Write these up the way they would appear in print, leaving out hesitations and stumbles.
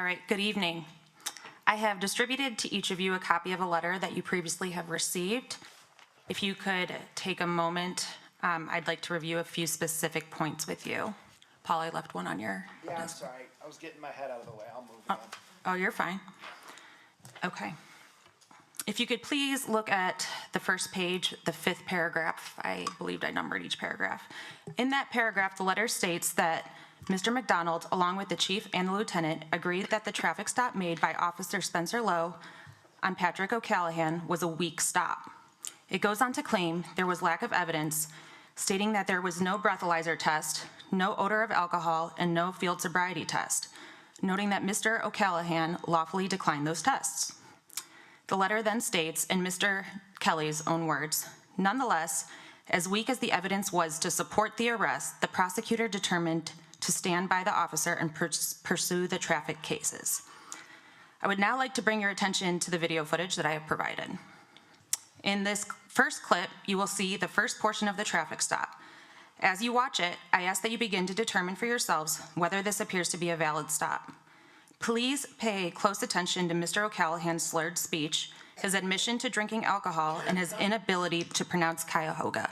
right, good evening. I have distributed to each of you a copy of a letter that you previously have received. If you could take a moment, I'd like to review a few specific points with you. Paul, I left one on your Yeah, I'm desk. sorry. I was getting my head out of the way. I'll move on. Oh, you're fine. Okay. If you could please look at the first page, the 5th paragraph. I believed I numbered each paragraph. In that paragraph, the letter states that Mr. McDonald, along with the chief and the lieutenant, agreed that the traffic stop made by Officer Spencer Lowe on Patrick O'Callahan was a weak stop. It goes on to claim there was lack of evidence, stating that there was no breathalyzer test, no odor of alcohol, and no field sobriety test, noting that Mr. O'Callahan lawfully declined those tests. The letter then states, in Mr. Kelly's own words, nonetheless, as weak as the evidence was to support the arrest, the prosecutor determined to stand by the officer and pursue the traffic cases. I would now like to bring your attention to the video footage that I have provided. In this first clip, you will see the first portion of the traffic stop. As you watch it, I ask that you begin to determine for yourselves whether this appears to be a valid stop. Please pay close attention to Mr. O'Callahan's slurred speech, his admission to drinking alcohol, and his inability to pronounce Cuyahoga.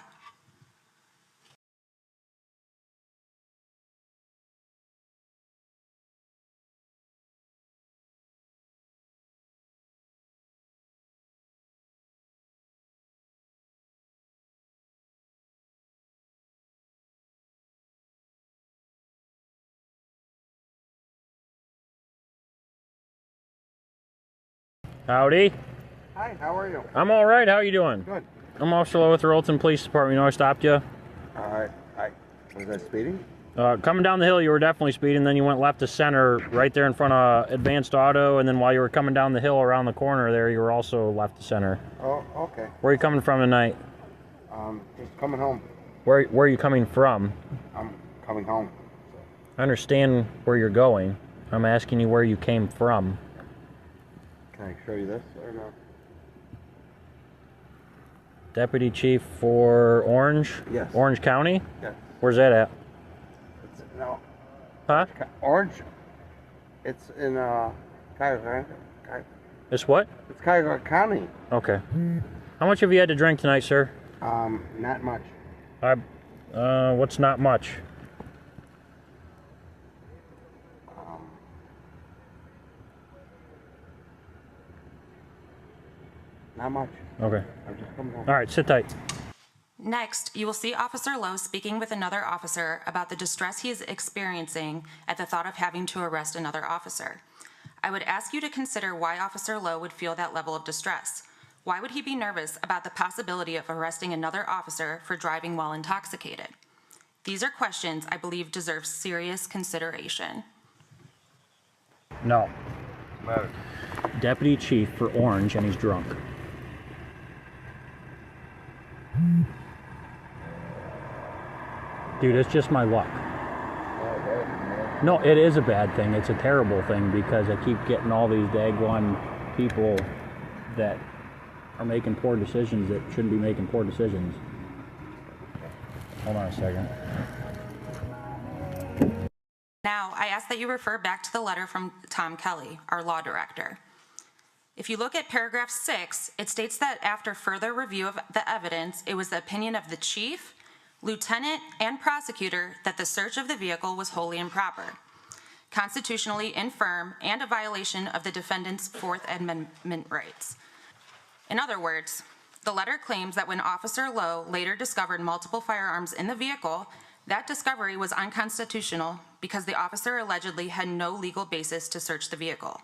Howdy. Hi, how are you? I'm all right. How are you doing? Good. I'm Officer Lowe with the Rolton Police Department. You know I stopped you? Was that speeding? Coming down the hill, you were definitely speeding. Then you went left to center right there in front of Advanced Auto. And then while you were coming down the hill around the corner there, you were also left to center. Oh, okay. Where are you coming from tonight? Just coming home. Where are you coming from? I'm coming home. I understand where you're going. I'm asking you where you came from. Can I show you this or no? Deputy Chief for Orange? Yes. Orange County? Yes. Where's that at? No. Huh? Orange. It's in Cuyahoga. It's what? It's Cuyahoga County. Okay. How much have you had to drink tonight, sir? Not much. What's not much? Not much. Okay. I'm just coming home. All right, sit tight. Next, you will see Officer Lowe speaking with another officer about the distress he is experiencing at the thought of having to arrest another officer. I would ask you to consider why Officer Lowe would feel that level of distress. Why would he be nervous about the possibility of arresting another officer for driving while intoxicated? These are questions I believe deserve serious consideration. No. Deputy Chief for Orange, and he's drunk. Dude, it's just my luck. No, it is a bad thing. It's a terrible thing because I keep getting all these daggone people that are making poor decisions that shouldn't be making poor decisions. Hold on a second. Now, I ask that you refer back to the letter from Tom Kelly, our law director. If you look at paragraph 6, it states that after further review of the evidence, it was the opinion of the chief, lieutenant, and prosecutor that the search of the vehicle was wholly improper, constitutionally infirm, and a violation of the defendant's Fourth Amendment rights. In other words, the letter claims that when Officer Lowe later discovered multiple firearms in the vehicle, that discovery was unconstitutional because the officer allegedly had no legal basis to search the vehicle.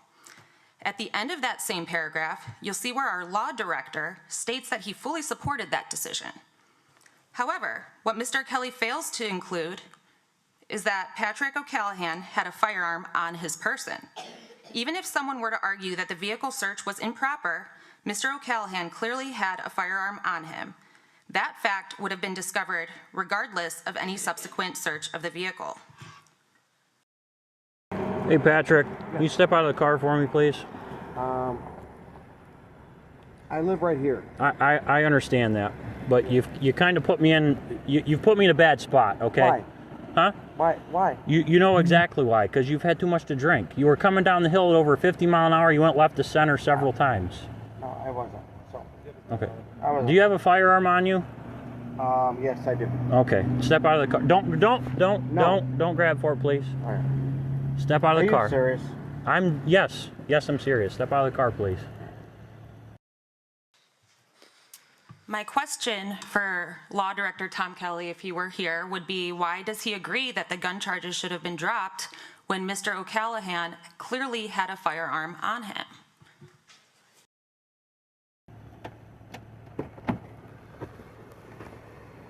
At the end of that same paragraph, you'll see where our law director states that he fully supported that decision. However, what Mr. Kelly fails to include is that Patrick O'Callahan had a firearm on his person. Even if someone were to argue that the vehicle search was improper, Mr. O'Callahan clearly had a firearm on him. That fact would have been discovered regardless of any subsequent search of the vehicle. Hey, Patrick, can you step out of the car for me, please? I live right here. I understand that, but you kind of put me in, you've put me in a bad spot, okay? Why? Huh? Why? Why? You know exactly why, because you've had too much to drink. You were coming down the hill at over 50 mile an hour. You went left to center several times. No, I wasn't. So, Okay. I wasn't. Do you have a firearm on you? Yes, I do. Okay. Step out of the car. Don't grab for it, please. All right. Step out of Are the car. you serious? Yes, I'm serious. Step out of the car, please. My question for Law Director Tom Kelly, if he were here, would be why does he agree that the gun charges should have been dropped when Mr. O'Callahan clearly had a firearm on him?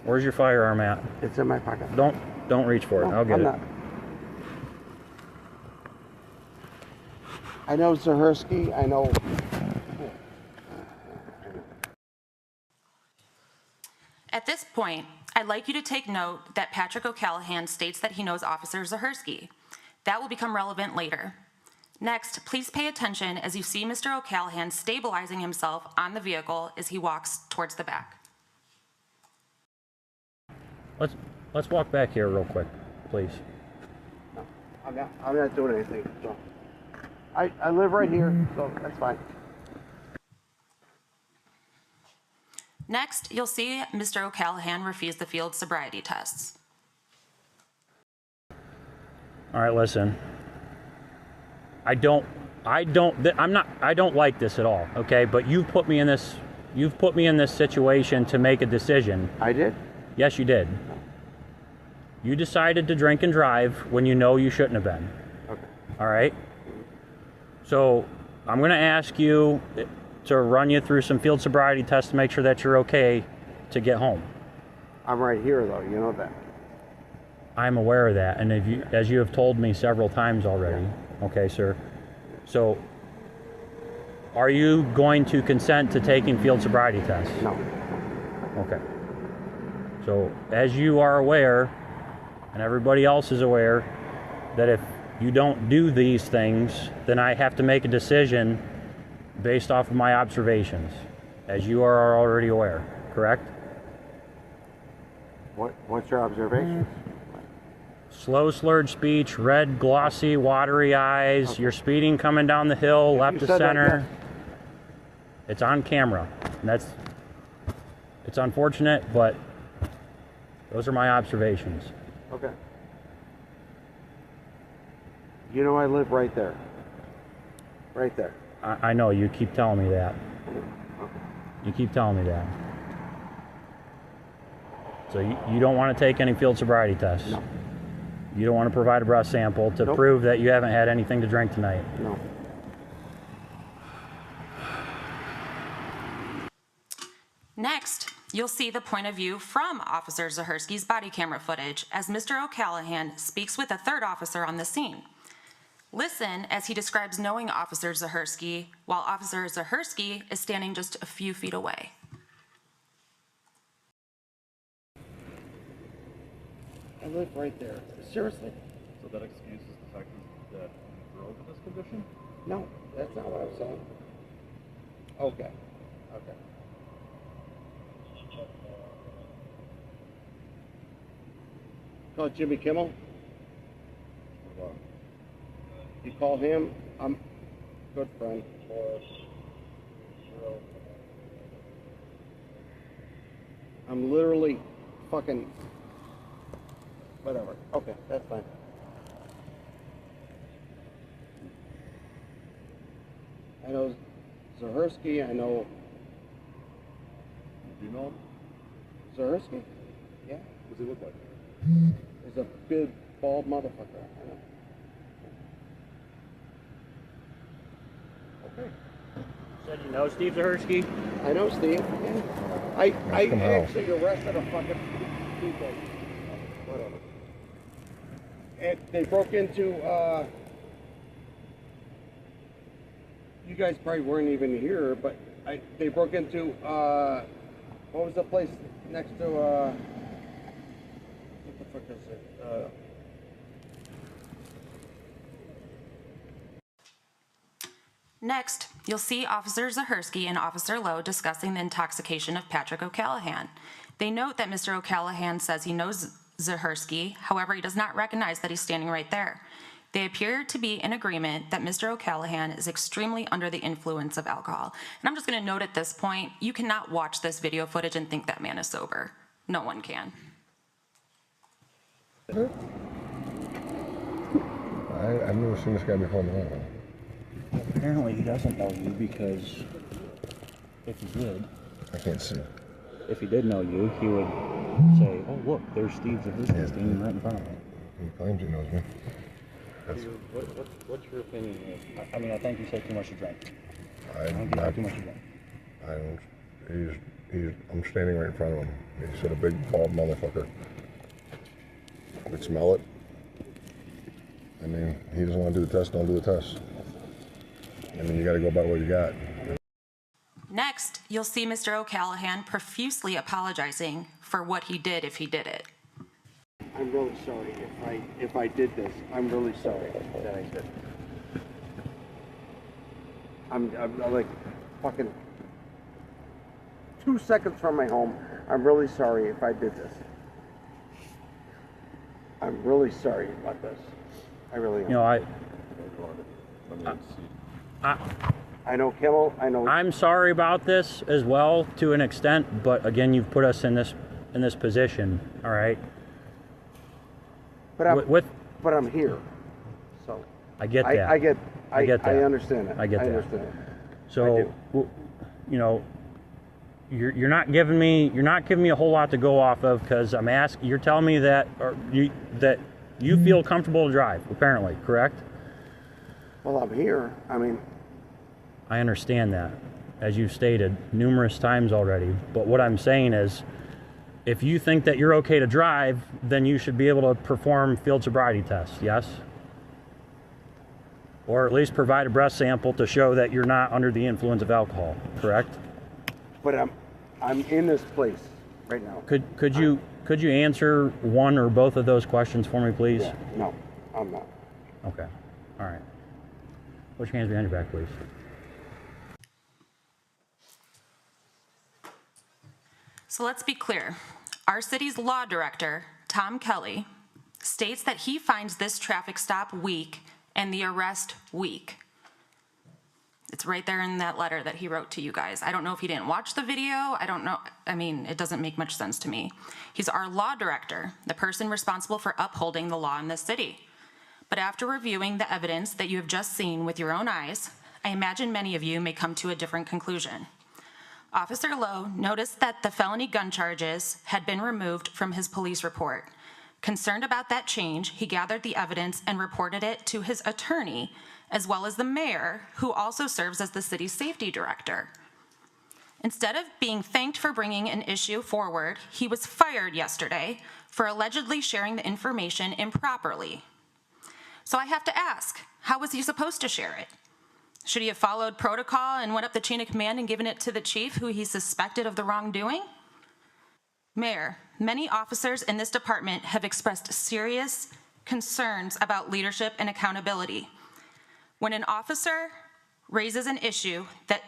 Where's your firearm at? It's in my pocket. Don't reach for it. No, I'll get I'm it. not. I know Zahersky. I know. At this point, I'd like you to take note that Patrick O'Callahan states that he knows Officer Zahersky. That will become relevant later. Next, please pay attention as you see Mr. O'Callahan stabilizing himself on the vehicle as he walks towards the back. Let's walk back here real quick, please. No, I'm not doing anything. So, I live right here, so that's fine. Next, you'll see Mr. O'Callahan refuse the field sobriety tests. All right, listen. I don't like this at all, okay? But you've put me in this situation to make a decision. I did? Yes, you did. You decided to drink and drive when you know you shouldn't have been. Okay. All right? So, I'm going to ask you to run you through some field sobriety tests to make sure that you're okay to get home. I'm right here, though. You know that. I'm aware of that, and as you have told me several times already. Okay, sir. So, are you going to consent to taking field sobriety tests? No. Okay. So, as you are aware, and everybody else is aware, that if you don't do these things, then I have to make a decision based off of my observations, as you are already aware, correct? What's your observations? Slow slurred speech, red, glossy, watery eyes, Okay. you're speeding coming down the hill, left to said that, center. It's on camera. And it's unfortunate, but those are my observations. Okay. You know I live right there. Right there. I know, you keep telling me that. You keep telling me that. So you don't want to take any field sobriety tests? No. You don't want to provide a breath sample to Nope. prove that you haven't had anything to drink tonight? No. Next, you'll see the point of view from Officer Zahersky's body camera footage as Mr. O'Callahan speaks with a third officer on the scene. Listen as he describes knowing Officer Zahersky while Officer Zahersky is standing just a few feet away. I live right there. Seriously? So that excuses the fact that you drove in this condition? No, that's not what I'm saying. Okay. Okay. Call Jimmy Kimmel. You call him. I'm good friend. I'm literally fucking whatever. Okay, that's fine. I know Zahersky. I know Do you know him? Zahersky. Yeah, What does he look like? he's a big bald motherfucker. I know. Okay. Said you know Steve Zahersky? I know Steve. Yeah. I actually arrested a fucking people. Whatever. And they broke into you guys probably weren't even here, but they broke into what was the place next to what the fuck is it? Next, you'll see Officer Zahersky and Officer Lowe discussing the intoxication of Patrick O'Callahan. They note that Mr. O'Callahan says he knows Zahersky. However, he does not recognize that he's standing right there. They appear to be in agreement that Mr. O'Callahan is extremely under the influence of alcohol. And I'm just going to note at this point, you cannot watch this video footage and think that man is sober. No one can. I've never seen this guy before in my life. Apparently he doesn't know you because if he did, I can't see. if he did know you, he would say, "Oh, look, there's Steve Zahersky standing right in front of me." He claims he knows me. What's your opinion? I mean, I think you said too much to drink. I think you I had too much to drink. don't. I'm standing right in front of him. He's got a big, bald motherfucker. I could smell it. I mean, he doesn't want to do the test, don't do the test. I mean, you got to go by what you got. Next, you'll see Mr. O'Callahan profusely apologizing for what he did if he did it. I'm really sorry if I did this. I'm really sorry that I did. I'm like fucking 2 seconds from my home. I'm really sorry if I did this. I'm really sorry about this. I really am. You know, I know Kimmel. I know. I'm sorry about this as well to an extent, but again, you've put us in this position. All right. But I'm here. So I get that. I get that. I that. understand it. I get that. understand it. So, you know, you're not giving me a whole lot to go off of because I'm asking. You're telling me that that you feel comfortable to drive. Apparently, correct? Well, I'm here. I mean, I understand that, as you've stated numerous times already. But what I'm saying is, if you think that you're okay to drive, then you should be able to perform field sobriety tests, yes? Or at least provide a breath sample to show that you're not under the influence of alcohol, correct? but I'm in this place right now. Could you answer one or both of those questions for me, please? Yeah, no, I'm not. Okay. All right. Put your hands behind your back, please. So let's be clear. Our city's law director, Tom Kelly, states that he finds this traffic stop weak and the arrest weak. It's right there in that letter that he wrote to you guys. I don't know if he didn't watch the video. I don't know. I mean, it doesn't make much sense to me. He's our law director, the person responsible for upholding the law in this city. But after reviewing the evidence that you have just seen with your own eyes, I imagine many of you may come to a different conclusion. Officer Lowe noticed that the felony gun charges had been removed from his police report. Concerned about that change, he gathered the evidence and reported it to his attorney, as well as the mayor, who also serves as the city's safety director. Instead of being thanked for bringing an issue forward, he was fired yesterday for allegedly sharing the information improperly. So I have to ask, how was he supposed to share it? Should he have followed protocol and went up the chain of command and given it to the chief who he suspected of the wrongdoing? Mayor, many officers in this department have expressed serious concerns about leadership and accountability. When an officer raises an issue that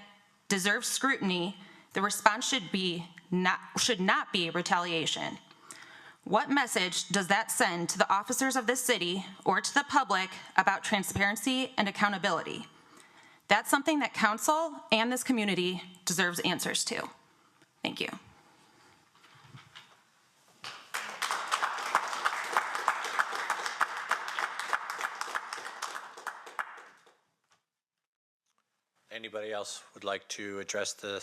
deserves scrutiny, the response should not be retaliation. What message does that send to the officers of this city or to the public about transparency and accountability? That's something that council and this community deserves answers to. Thank you. Anybody else would like to address the